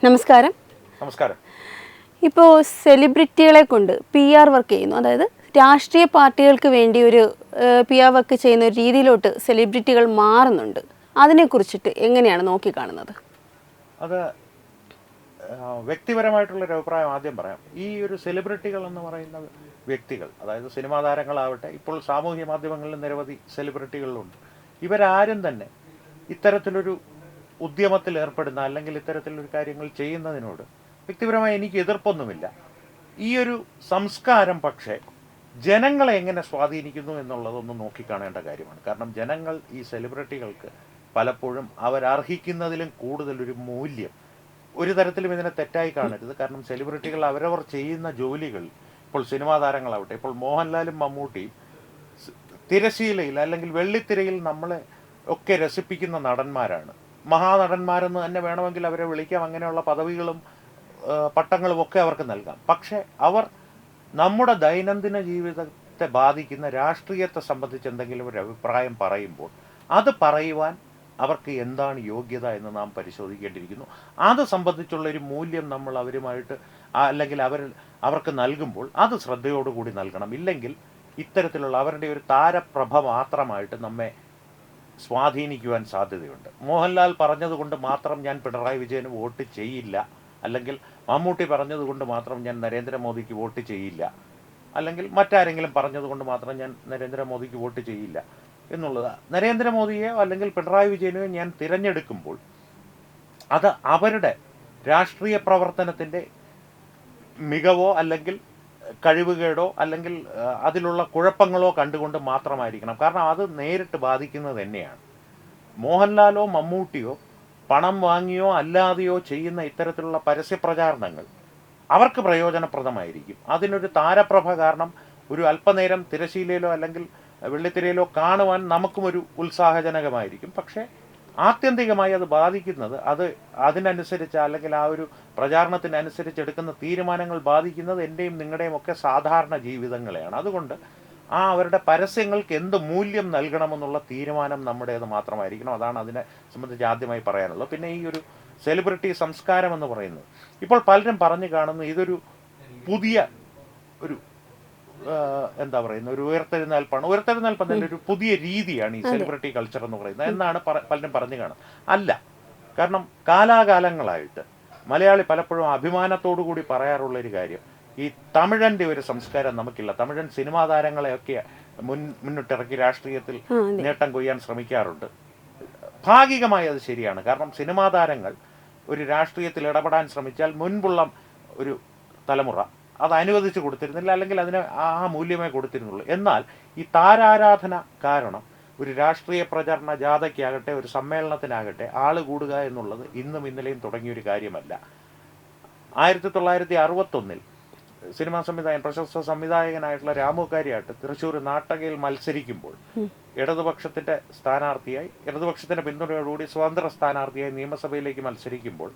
നമസ്കാരം. നമസ്കാരം. ഇപ്പോൾ സെലിബ്രിറ്റികളെ കൊണ്ട് PR വർക്ക് ചെയ്യുന്നു, അതായത് രാഷ്ട്രീയ പാർട്ടികൾക്ക് വേണ്ടി ഒരു PR വർക്ക് ചെയ്യുന്ന ഒരു രീതിയിലോട്ട് സെലിബ്രിറ്റികൾ മാറുന്നുണ്ട്. അതിനെക്കുറിച്ചിട്ട് എങ്ങനെയാണ് നോക്കിക്കാണുന്നത്? അത് വ്യക്തിപരമായിട്ടുള്ളൊരു അഭിപ്രായം ആദ്യം പറയാം. ഈ ഒരു സെലിബ്രിറ്റികൾ എന്ന് പറയുന്ന വ്യക്തികൾ, അതായത് സിനിമാ താരങ്ങളാവട്ടെ, ഇപ്പോൾ സാമൂഹ്യ മാധ്യമങ്ങളിൽ നിരവധി സെലിബ്രിറ്റികളുണ്ട്. ഇവരാരും തന്നെ ഇത്തരത്തിലൊരു ഉദ്യമത്തിൽ ഏർപ്പെടുന്ന അല്ലെങ്കിൽ ഇത്തരത്തിലൊരു കാര്യങ്ങൾ ചെയ്യുന്നതിനോട് വ്യക്തിപരമായി എനിക്ക് എതിർപ്പൊന്നുമില്ല. ഈ ഒരു സംസ്കാരം പക്ഷേ ജനങ്ങളെ എങ്ങനെ സ്വാധീനിക്കുന്നു എന്നുള്ളതൊന്ന് നോക്കിക്കാണേണ്ട കാര്യമാണ്. കാരണം ജനങ്ങൾ ഈ സെലിബ്രിറ്റികൾക്ക് പലപ്പോഴും അവരർഹിക്കുന്നതിലും കൂടുതലൊരു മൂല്യം, ഒരു തരത്തിലും ഇതിനെ തെറ്റായി കാണരുത്. കാരണം സെലിബ്രിറ്റികൾ അവരവർ ചെയ്യുന്ന ജോലികൾ, ഇപ്പോൾ സിനിമാ താരങ്ങളാവട്ടെ, ഇപ്പോൾ മോഹൻലാലും മമ്മൂട്ടിയും തിരശീലയിൽ അല്ലെങ്കിൽ വെള്ളിത്തിരയിൽ നമ്മളെ ഒക്കെ രസിപ്പിക്കുന്ന നടന്മാരാണ്. മഹാനടന്മാരെന്ന് തന്നെ വേണമെങ്കിൽ അവരെ വിളിക്കാം. അങ്ങനെയുള്ള പദവികളും പട്ടങ്ങളും ഒക്കെ അവർക്ക് നൽകാം. പക്ഷേ അവർ നമ്മുടെ ദൈനംദിന ജീവിതത്തെ ബാധിക്കുന്ന രാഷ്ട്രീയത്തെ സംബന്ധിച്ച് എന്തെങ്കിലും ഒരു അഭിപ്രായം പറയുമ്പോൾ അത് പറയുവാൻ അവർക്ക് എന്താണ് യോഗ്യത എന്ന് നാം പരിശോധിക്കേണ്ടിയിരിക്കുന്നു. അത് സംബന്ധിച്ചുള്ള ഒരു മൂല്യം നമ്മൾ അവരുമായിട്ട് അല്ലെങ്കിൽ അവർക്ക് നൽകുമ്പോൾ അത് ശ്രദ്ധയോടുകൂടി നൽകണം. ഇല്ലെങ്കിൽ ഇത്തരത്തിലുള്ള അവരുടെ ഒരു താരപ്രഭ മാത്രമായിട്ട് നമ്മെ സ്വാധീനിക്കുവാൻ സാധ്യതയുണ്ട്. മോഹൻലാൽ പറഞ്ഞതുകൊണ്ട് മാത്രം ഞാൻ പിണറായി വിജയന് വോട്ട് ചെയ്യില്ല, അല്ലെങ്കിൽ മമ്മൂട്ടി പറഞ്ഞതുകൊണ്ട് മാത്രം ഞാൻ നരേന്ദ്രമോദിക്ക് വോട്ട് ചെയ്യില്ല, അല്ലെങ്കിൽ മറ്റാരെങ്കിലും പറഞ്ഞതുകൊണ്ട് മാത്രം ഞാൻ നരേന്ദ്രമോദിക്ക് വോട്ട് ചെയ്യില്ല എന്നുള്ളത്. നരേന്ദ്രമോദിയെയോ അല്ലെങ്കിൽ പിണറായി വിജയനെയോ ഞാൻ തിരഞ്ഞെടുക്കുമ്പോൾ അത് അവരുടെ രാഷ്ട്രീയ പ്രവർത്തനത്തിൻ്റെ മികവോ അല്ലെങ്കിൽ കഴിവുകേടോ അല്ലെങ്കിൽ അതിലുള്ള കുഴപ്പങ്ങളോ കണ്ടുകൊണ്ട് മാത്രമായിരിക്കണം. കാരണം അത് നേരിട്ട് ബാധിക്കുന്നത് തന്നെയാണ്. മോഹൻലാലോ മമ്മൂട്ടിയോ പണം വാങ്ങിയോ അല്ലാതെയോ ചെയ്യുന്ന ഇത്തരത്തിലുള്ള പരസ്യപ്രചാരണങ്ങൾ അവർക്ക് പ്രയോജനപ്രദമായിരിക്കും. അതിനൊരു താരപ്രഭ കാരണം ഒരു അല്പനേരം തിരശീലയിലോ അല്ലെങ്കിൽ വെള്ളിത്തിരയിലോ കാണുവാൻ നമുക്കും ഒരു ഉത്സാഹജനകമായിരിക്കും. പക്ഷേ ആത്യന്തികമായി അത് ബാധിക്കുന്നത്, അതിനനുസരിച്ച് അല്ലെങ്കിൽ ആ ഒരു പ്രചാരണത്തിനനുസരിച്ച് എടുക്കുന്ന തീരുമാനങ്ങൾ ബാധിക്കുന്നത് എൻ്റെയും നിങ്ങളുടെയും ഒക്കെ സാധാരണ ജീവിതങ്ങളെയാണ്. അതുകൊണ്ട് അവരുടെ പരസ്യങ്ങൾക്ക് എന്ത് മൂല്യം നൽകണമെന്നുള്ള തീരുമാനം നമ്മുടേത് മാത്രമായിരിക്കണം. അതാണ് അതിനെ സംബന്ധിച്ച് ആദ്യമായി പറയാനുള്ളത്. പിന്നെ ഈ ഒരു സെലിബ്രിറ്റി സംസ്കാരം എന്ന് പറയുന്നത് ഇപ്പോൾ പലരും പറഞ്ഞു കാണുന്നു ഇതൊരു പുതിയ ഒരു എന്താ പറയുന്നത് ഒരു ഉയർത്തെഴുന്നേൽപ്പെന്നതിൻ്റെ ഒരു പുതിയ രീതിയാണ് ഈ സെലിബ്രിറ്റി കൾച്ചർ എന്ന് പറയുന്നത് എന്നാണ് പലരും പറഞ്ഞു കാണുന്നത്. അല്ല. കാരണം കാലാകാലങ്ങളായിട്ട് മലയാളി പലപ്പോഴും അഭിമാനത്തോടു കൂടി പറയാറുള്ളൊരു കാര്യം, ഈ തമിഴൻ്റെ ഒരു സംസ്കാരം നമുക്കില്ല. തമിഴൻ സിനിമാ താരങ്ങളെയൊക്കെ മുന്നിട്ടിറക്കി രാഷ്ട്രീയത്തിൽ നേട്ടം കൊയ്യാൻ ശ്രമിക്കാറുണ്ട്. ഭാഗികമായി അത് ശരിയാണ്. കാരണം സിനിമാ താരങ്ങൾ ഒരു രാഷ്ട്രീയത്തിൽ ഇടപെടാൻ ശ്രമിച്ചാൽ മുൻപുള്ള ഒരു തലമുറ അത് അനുവദിച്ചു കൊടുത്തിരുന്നില്ല, അല്ലെങ്കിൽ അതിന് ആ മൂല്യമേ കൊടുത്തിരുന്നുള്ളൂ. എന്നാൽ ഈ താരാരാധന കാരണം ഒരു രാഷ്ട്രീയ പ്രചരണ ജാഥയ്ക്കാകട്ടെ ഒരു സമ്മേളനത്തിനാകട്ടെ ആള് കൂടുക എന്നുള്ളത് ഇന്നും ഇന്നലെയും തുടങ്ങിയൊരു കാര്യമല്ല. 1961 സിനിമാ സംവിധായകൻ, പ്രശസ്ത സംവിധായകനായിട്ടുള്ള രാമു കാര്യാട്ട് തൃശ്ശൂർ നാട്ടകയിൽ മത്സരിക്കുമ്പോൾ ഇടതുപക്ഷത്തിൻ്റെ സ്ഥാനാർത്ഥിയായി, ഇടതുപക്ഷത്തിൻ്റെ പിന്തുണയോടുകൂടി സ്വതന്ത്ര സ്ഥാനാർത്ഥിയായി നിയമസഭയിലേക്ക് മത്സരിക്കുമ്പോൾ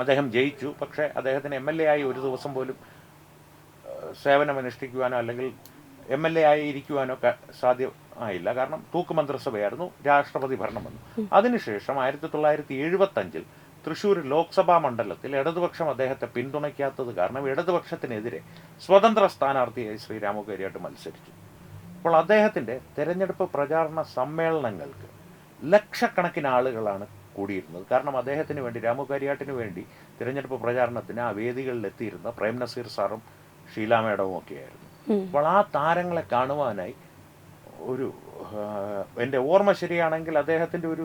അദ്ദേഹം ജയിച്ചു. പക്ഷേ അദ്ദേഹത്തിന് MLA ആയി ഒരു ദിവസം പോലും സേവനമനുഷ്ഠിക്കുവാനോ അല്ലെങ്കിൽ MLA ആയി ഇരിക്കുവാനോ സാധ്യമായില്ല. കാരണം തൂക്കുമന്ത്രിസഭയായിരുന്നു, രാഷ്ട്രപതി ഭരണം വന്നു. അതിനുശേഷം 1975 തൃശ്ശൂർ ലോക്സഭാ മണ്ഡലത്തിൽ ഇടതുപക്ഷം അദ്ദേഹത്തെ പിന്തുണയ്ക്കാത്തത് കാരണം ഇടതുപക്ഷത്തിനെതിരെ സ്വതന്ത്ര സ്ഥാനാർത്ഥിയായി ശ്രീ രാമു കാര്യാട്ട് മത്സരിച്ചു. അപ്പോൾ അദ്ദേഹത്തിൻ്റെ തെരഞ്ഞെടുപ്പ് പ്രചാരണ സമ്മേളനങ്ങൾക്ക് ലക്ഷക്കണക്കിന് ആളുകളാണ് കൂടിയിരുന്നത്. കാരണം അദ്ദേഹത്തിന് വേണ്ടി, രാമു കാര്യാട്ടിന് വേണ്ടി തിരഞ്ഞെടുപ്പ് പ്രചാരണത്തിന് ആ വേദികളിൽ എത്തിയിരുന്ന പ്രേം നസീർ സാറും ഷീല മേഡവും ഒക്കെയായിരുന്നു. അപ്പോൾ ആ താരങ്ങളെ കാണുവാനായി എൻ്റെ ഓർമ്മ ശരിയാണെങ്കിൽ അദ്ദേഹത്തിൻ്റെ ഒരു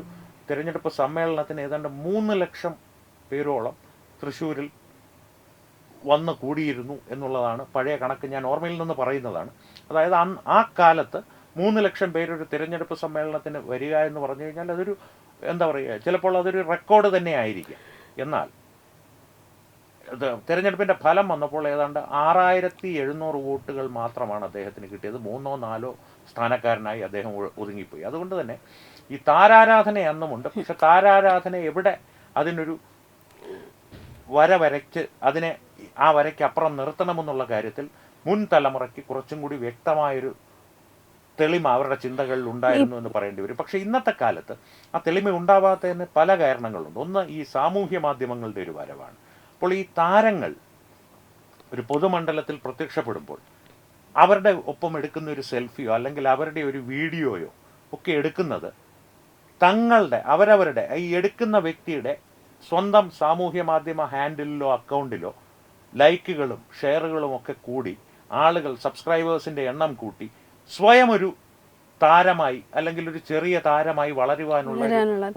തിരഞ്ഞെടുപ്പ് സമ്മേളനത്തിന് ഏതാണ്ട് 3 ലക്ഷം പേരോളം തൃശ്ശൂരിൽ വന്ന് കൂടിയിരുന്നു എന്നുള്ളതാണ് പഴയ കണക്ക്. ഞാൻ ഓർമ്മയിൽ നിന്ന് പറയുന്നതാണ്. അതായത് ആ കാലത്ത് 3 ലക്ഷം പേരൊരു തിരഞ്ഞെടുപ്പ് സമ്മേളനത്തിന് വരിക എന്ന് പറഞ്ഞു കഴിഞ്ഞാൽ അതൊരു എന്താ പറയുക, ചിലപ്പോൾ അതൊരു റെക്കോർഡ് തന്നെ ആയിരിക്കും. എന്നാൽ തിരഞ്ഞെടുപ്പിൻ്റെ ഫലം വന്നപ്പോൾ ഏതാണ്ട് 6700 വോട്ടുകൾ മാത്രമാണ് അദ്ദേഹത്തിന് കിട്ടിയത്. 3ഓ 4ഓ സ്ഥാനക്കാരനായി അദ്ദേഹം ഒതുങ്ങിപ്പോയി. അതുകൊണ്ട് തന്നെ ഈ താരാരാധന അന്നുമുണ്ട്. പക്ഷെ താരാരാധന എവിടെ അതിനൊരു വരച്ച് അതിനെ ആ വരയ്ക്ക് അപ്പുറം നിർത്തണമെന്നുള്ള കാര്യത്തിൽ മുൻ തലമുറയ്ക്ക് കുറച്ചും കൂടി വ്യക്തമായൊരു തെളിമ അവരുടെ ചിന്തകളിൽ ഉണ്ടായിരുന്നു എന്ന് പറയേണ്ടി വരും. പക്ഷേ ഇന്നത്തെ കാലത്ത് ആ തെളിമ ഉണ്ടാവാത്തതിന് പല കാരണങ്ങളുണ്ട്. ഒന്ന് ഈ സാമൂഹ്യ മാധ്യമങ്ങളുടെ ഒരു വരവാണ്. അപ്പോൾ ഈ താരങ്ങൾ ഒരു പൊതുമണ്ഡലത്തിൽ പ്രത്യക്ഷപ്പെടുമ്പോൾ അവരുടെ ഒപ്പം എടുക്കുന്ന ഒരു സെൽഫിയോ അല്ലെങ്കിൽ അവരുടെ ഒരു വീഡിയോയോ ഒക്കെ എടുക്കുന്നത് അവരവരുടെ ഈ എടുക്കുന്ന വ്യക്തിയുടെ സ്വന്തം സാമൂഹ്യ മാധ്യമ ഹാൻഡിലോ അക്കൗണ്ടിലോ ലൈക്കുകളും ഷെയറുകളും ഒക്കെ കൂടി ആളുകൾ സബ്സ്ക്രൈബേഴ്സിൻ്റെ എണ്ണം കൂട്ടി സ്വയം ഒരു താരമായി അല്ലെങ്കിൽ ഒരു ചെറിയ താരമായി വളരുവാനുള്ള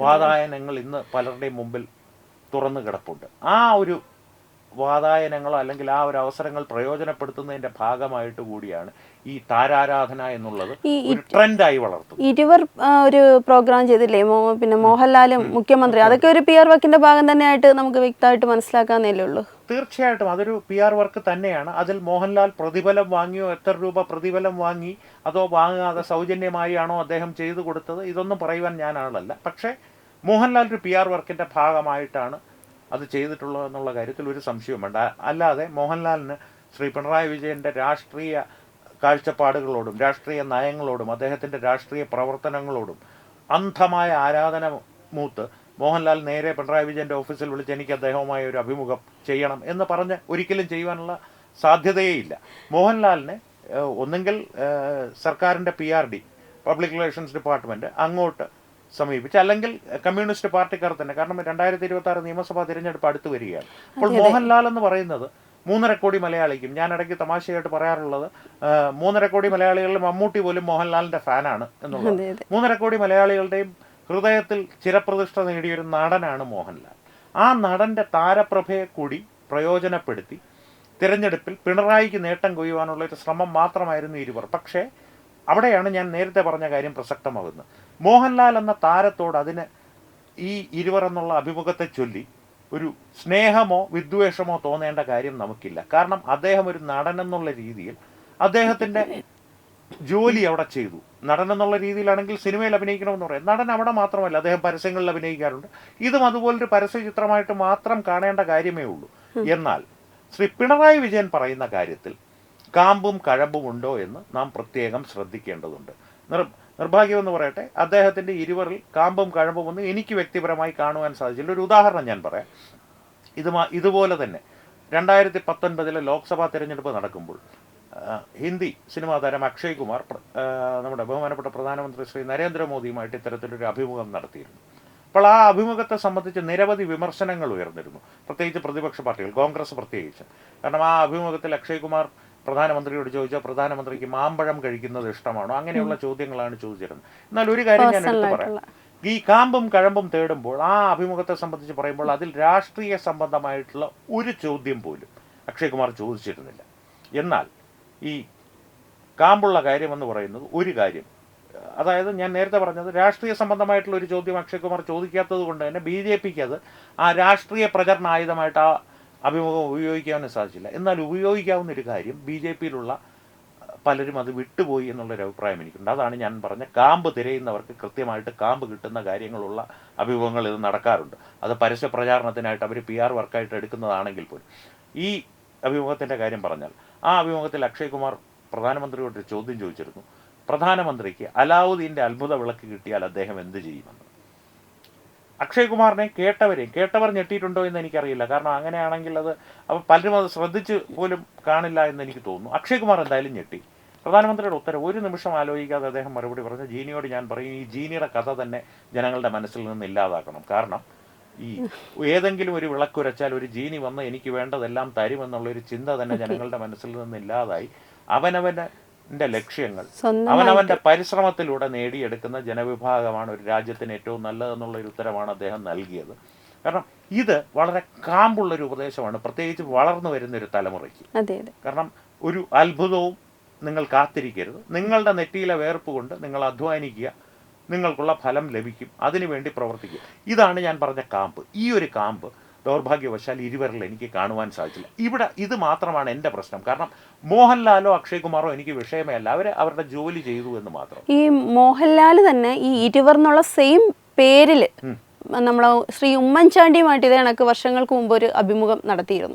വാതായനങ്ങൾ ഇന്ന് പലരുടെയും മുമ്പിൽ തുറന്നു കിടപ്പുണ്ട്. ആ ഒരു വാതായനങ്ങളോ അല്ലെങ്കിൽ ആ ഒരു അവസരങ്ങൾ പ്രയോജനപ്പെടുത്തുന്നതിന്റെ ഭാഗമായിട്ട് കൂടിയാണ് ഈ താരാരാധന എന്നുള്ളത് ഒരു ട്രെൻഡായി വളർത്തുന്നത്. ഇരുവർ ഒരു പ്രോഗ്രാം ചെയ്തില്ലേ, പിന്നെ മോഹൻലാലും മുഖ്യമന്ത്രി, അതൊക്കെ ഒരു PR വർക്കിന്റെ ഭാഗം തന്നെയായിട്ട് നമുക്ക് വ്യക്തമായിട്ട് മനസ്സിലാക്കാന്നേ ഉള്ളൂ. തീർച്ചയായിട്ടും അതൊരു PR വർക്ക് തന്നെയാണ്. അതിൽ മോഹൻലാൽ പ്രതിഫലം വാങ്ങിയോ, എത്ര രൂപ പ്രതിഫലം വാങ്ങി, അതോ വാങ്ങാതെ സൗജന്യമായി ആണോ അദ്ദേഹം ചെയ്തു കൊടുത്തത്, ഇതൊന്നും പറയുവാൻ ഞാൻ ആളല്ല. പക്ഷേ മോഹൻലാൽ ഒരു PR വർക്കിന്റെ ഭാഗമായിട്ടാണ് അത് ചെയ്തിട്ടുള്ളത് എന്നുള്ള കാര്യത്തിൽ ഒരു സംശയവും വേണ്ട. അല്ലാതെ മോഹൻലാലിന് ശ്രീ പിണറായി വിജയൻ്റെ രാഷ്ട്രീയ കാഴ്ചപ്പാടുകളോടും രാഷ്ട്രീയ നയങ്ങളോടും അദ്ദേഹത്തിൻ്റെ രാഷ്ട്രീയ പ്രവർത്തനങ്ങളോടും അന്ധമായ ആരാധന മൂത്ത് മോഹൻലാൽ നേരെ പിണറായി വിജയൻ്റെ ഓഫീസിൽ വിളിച്ച് എനിക്ക് അദ്ദേഹവുമായി ഒരു അഭിമുഖം ചെയ്യണം എന്ന് പറഞ്ഞ് ഒരിക്കലും ചെയ്യുവാനുള്ള സാധ്യതയേയില്ല. മോഹൻലാലിനെ ഒന്നെങ്കിൽ സർക്കാരിൻ്റെ PRD പബ്ലിക് റിലേഷൻസ് ഡിപ്പാർട്ട്മെൻറ്റ് അങ്ങോട്ട് സമീപിച്ച്, അല്ലെങ്കിൽ കമ്മ്യൂണിസ്റ്റ് പാർട്ടിക്കാർ തന്നെ. കാരണം 2026 നിയമസഭാ തിരഞ്ഞെടുപ്പ് അടുത്ത് വരികയാണ്. അപ്പോൾ മോഹൻലാൽ എന്ന് പറയുന്നത് 3.5 കോടി മലയാളിക്കും, ഞാൻ ഇടയ്ക്ക് തമാശയായിട്ട് പറയാറുള്ളത് 3.5 കോടി മലയാളികളിൽ മമ്മൂട്ടി പോലും മോഹൻലാലിന്റെ ഫാനാണ് എന്നുള്ളത്. 3.5 കോടി മലയാളികളുടെയും ഹൃദയത്തിൽ ചിരപ്രതിഷ്ഠ നേടിയൊരു നടനാണ് മോഹൻലാൽ. ആ നടന്റെ താരപ്രഭയെ കൂടി പ്രയോജനപ്പെടുത്തി തിരഞ്ഞെടുപ്പിൽ പിണറായിക്ക് നേട്ടം കൊയ്യുവാനുള്ള ഒരു ശ്രമം മാത്രമായിരുന്നു ഇരുവർ. പക്ഷേ അവിടെയാണ് ഞാൻ നേരത്തെ പറഞ്ഞ കാര്യം പ്രസക്തമാകുന്നത്. മോഹൻലാൽ എന്ന താരത്തോട് അതിന് ഈ ഇരുവർ എന്നുള്ള അഭിമുഖത്തെ ചൊല്ലി ഒരു സ്നേഹമോ വിദ്വേഷമോ തോന്നേണ്ട കാര്യം നമുക്കില്ല. കാരണം അദ്ദേഹം ഒരു നടൻ എന്നുള്ള രീതിയിൽ അദ്ദേഹത്തിൻ്റെ ജോലി അവിടെ ചെയ്തു. നടൻ എന്നുള്ള രീതിയിലാണെങ്കിൽ സിനിമയിൽ അഭിനയിക്കണമെന്ന് പറയാം. നടൻ അവിടെ മാത്രമല്ല, അദ്ദേഹം പരസ്യങ്ങളിൽ അഭിനയിക്കാറുണ്ട്. ഇതും അതുപോലൊരു പരസ്യ ചിത്രമായിട്ട് മാത്രം കാണേണ്ട കാര്യമേ ഉള്ളൂ. എന്നാൽ ശ്രീ പിണറായി വിജയൻ പറയുന്ന കാര്യത്തിൽ കാമ്പും കഴമ്പും ഉണ്ടോ എന്ന് നാം പ്രത്യേകം ശ്രദ്ധിക്കേണ്ടതുണ്ട്. നിർഭാഗ്യമെന്ന് പറയട്ടെ, അദ്ദേഹത്തിൻ്റെ ഇരുവറിൽ കാമ്പും കഴമ്പും ഒന്നും എനിക്ക് വ്യക്തിപരമായി കാണുവാൻ സാധിച്ചില്ല. ഒരു ഉദാഹരണം ഞാൻ പറയാം. ഇതുപോലെ തന്നെ 2019 ലോക്സഭാ തിരഞ്ഞെടുപ്പ് നടക്കുമ്പോൾ ഹിന്ദി സിനിമാ താരം അക്ഷയ് കുമാർ നമ്മുടെ ബഹുമാനപ്പെട്ട പ്രധാനമന്ത്രി ശ്രീ നരേന്ദ്രമോദിയുമായിട്ട് ഇത്തരത്തിലൊരു അഭിമുഖം നടത്തിയിരുന്നു. അപ്പോൾ ആ അഭിമുഖത്തെ സംബന്ധിച്ച് നിരവധി വിമർശനങ്ങൾ ഉയർന്നിരുന്നു, പ്രത്യേകിച്ച് പ്രതിപക്ഷ പാർട്ടികൾ, കോൺഗ്രസ് പ്രത്യേകിച്ച്. കാരണം ആ അഭിമുഖത്തിൽ അക്ഷയ് കുമാർ പ്രധാനമന്ത്രിയോട് ചോദിച്ചാൽ പ്രധാനമന്ത്രിക്ക് മാമ്പഴം കഴിക്കുന്നത് ഇഷ്ടമാണോ, അങ്ങനെയുള്ള ചോദ്യങ്ങളാണ് ചോദിച്ചിരുന്നത്. എന്നാൽ ഒരു കാര്യം ഞാൻ എടുത്തു പറയാം. ഈ കാമ്പും കഴമ്പും തേടുമ്പോൾ ആ അഭിമുഖത്തെ സംബന്ധിച്ച് പറയുമ്പോൾ അതിൽ രാഷ്ട്രീയ സംബന്ധമായിട്ടുള്ള ഒരു ചോദ്യം പോലും അക്ഷയ് കുമാർ ചോദിച്ചിരുന്നില്ല. എന്നാൽ ഈ കാമ്പുള്ള കാര്യമെന്ന് പറയുന്നത് ഒരു കാര്യം, അതായത് ഞാൻ നേരത്തെ പറഞ്ഞത് രാഷ്ട്രീയ സംബന്ധമായിട്ടുള്ള ഒരു ചോദ്യം അക്ഷയ് കുമാർ ചോദിക്കാത്തത് കൊണ്ട് തന്നെ BJPക്ക് അത് ആ രാഷ്ട്രീയ പ്രചരണ ആയുധമായിട്ട് ആ അഭിമുഖം ഉപയോഗിക്കാനും സാധിച്ചില്ല. എന്നാൽ ഉപയോഗിക്കാവുന്ന ഒരു കാര്യം BJPയിലുള്ള പലരും അത് വിട്ടുപോയി എന്നുള്ളൊരു അഭിപ്രായം എനിക്കുണ്ട്. അതാണ് ഞാൻ പറഞ്ഞ കാമ്പ് തിരയുന്നവർക്ക് കൃത്യമായിട്ട് കാമ്പ് കിട്ടുന്ന കാര്യങ്ങളുള്ള അഭിമുഖങ്ങൾ ഇത് നടക്കാറുണ്ട്. അത് പരസ്യ പ്രചാരണത്തിനായിട്ട് അവർ PR വർക്കായിട്ട് എടുക്കുന്നതാണെങ്കിൽ പോലും. ഈ അഭിമുഖത്തിൻ്റെ കാര്യം പറഞ്ഞാൽ ആ അഭിമുഖത്തിൽ അക്ഷയ് കുമാർ പ്രധാനമന്ത്രിയോട് ഒരു ചോദ്യം ചോദിച്ചിരുന്നു. പ്രധാനമന്ത്രിക്ക് അലാവുദ്ദീൻ്റെ അത്ഭുത വിളക്ക് കിട്ടിയാൽ അദ്ദേഹം എന്ത് ചെയ്യുമെന്ന്. അക്ഷയ് കുമാറിനെ കേട്ടവർ ഞെട്ടിയിട്ടുണ്ടോ എന്ന് എനിക്കറിയില്ല. കാരണം അങ്ങനെയാണെങ്കിൽ അത് പലരും അത് ശ്രദ്ധിച്ച് പോലും കാണില്ല എന്ന് എനിക്ക് തോന്നുന്നു. അക്ഷയ് കുമാർ എന്തായാലും ഞെട്ടി. പ്രധാനമന്ത്രിയുടെ ഉത്തരം ഒരു നിമിഷം ആലോചിക്കാതെ അദ്ദേഹം മറുപടി പറഞ്ഞു, ജീനിയോട് ഞാൻ പറയും, ഈ ജീനിയുടെ കഥ തന്നെ ജനങ്ങളുടെ മനസ്സിൽ നിന്ന് ഇല്ലാതാക്കണം. കാരണം ഈ ഏതെങ്കിലും ഒരു വിളക്കുരച്ചാൽ ഒരു ജീനി വന്ന് എനിക്ക് വേണ്ടതെല്ലാം തരുമെന്നുള്ളൊരു ചിന്ത തന്നെ ജനങ്ങളുടെ മനസ്സിൽ നിന്ന് ഇല്ലാതായി അവനവൻ്റെ ലക്ഷ്യങ്ങൾ അവനവൻ്റെ പരിശ്രമത്തിലൂടെ നേടിയെടുക്കുന്ന ജനവിഭാഗമാണ് ഒരു രാജ്യത്തിന് ഏറ്റവും നല്ലതെന്നുള്ളൊരു ഉത്തരമാണ് അദ്ദേഹം നൽകിയത്. കാരണം ഇത് വളരെ കാമ്പുള്ളൊരു ഉപദേശമാണ്, പ്രത്യേകിച്ച് വളർന്നു വരുന്നൊരു തലമുറയ്ക്ക്. കാരണം ഒരു അത്ഭുതവും നിങ്ങൾ കാത്തിരിക്കരുത്. നിങ്ങളുടെ നെറ്റിയിലെ വേർപ്പ് കൊണ്ട് നിങ്ങൾ അധ്വാനിക്കുക, നിങ്ങൾക്കുള്ള ഫലം ലഭിക്കും, അതിനുവേണ്ടി പ്രവർത്തിക്കുക. ഇതാണ് ഞാൻ പറഞ്ഞ കാമ്പ്. ഈ ഒരു കാമ്പ് ദൗർഭാഗ്യവശാൽ ഇരുവരിൽ എനിക്ക് കാണുവാൻ സാധിച്ചില്ല. ഇത് മാത്രമാണ് എൻ്റെ പ്രശ്നം. കാരണം മോഹൻലാലോ അക്ഷയ് കുമാറോ എനിക്ക് വിഷയമേ അല്ല, അവരുടെ ജോലി ചെയ്തു എന്ന് മാത്രം. ഈ മോഹൻലാൽ തന്നെ ഈ ഇരുവർ എന്നുള്ള സെയിം പേരിൽ നമ്മൾ ശ്രീ ഉമ്മൻചാണ്ടിയുമായിട്ട് ഇതേ കണക്ക് വർഷങ്ങൾക്ക് മുമ്പ് ഒരു അഭിമുഖം